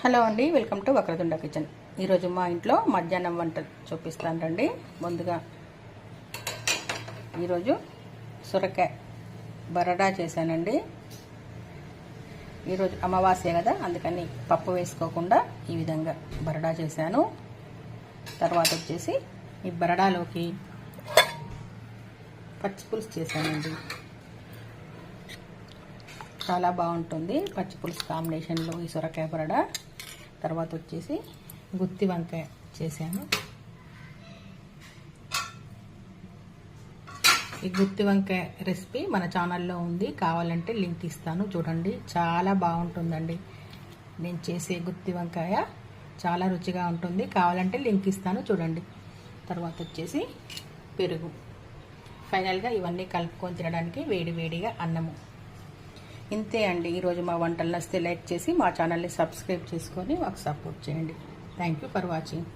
Hello అండి, welcome to Vakratunda kitchen. ఈరోజు మా ఇంట్లో మధ్యాహ్నం వంట చూపిస్తాను రండి. ముందుగా ఈరోజు సొరకాయ బరడా చేశానండి. ఈరోజు అమావాస్య కదా, అందుకని పప్పు వేసుకోకుండా ఈ విధంగా బరడా చేశాను. తర్వాత వచ్చేసి ఈ బరడాలోకి పచ్చిపులుసు చేశానండి. చాలా బాగుంటుంది పచ్చిపులుసు కాంబినేషన్లో ఈ సొరకాయ బరడా. తర్వాత వచ్చేసి గుత్తి వంకాయ చేశాను. ఈ గుత్తి వంకాయ రెసిపీ మన ఛానల్లో ఉంది, కావాలంటే లింక్ ఇస్తాను, చూడండి. చాలా బాగుంటుందండి. నేను చేసే గుత్తి వంకాయ చాలా రుచిగా ఉంటుంది, కావాలంటే లింక్ ఇస్తాను, చూడండి. తర్వాత వచ్చేసి పెరుగు. ఫైనల్గా ఇవన్నీ కలుపుకొని తినడానికి వేడి వేడిగా అన్నము. ఇంతే అండి. ఈరోజు మా వంటలు నచ్చితే లైక్ చేసి మా ఛానల్ని సబ్స్క్రైబ్ చేసుకొని మాకు సపోర్ట్ చేయండి. Thank you for watching.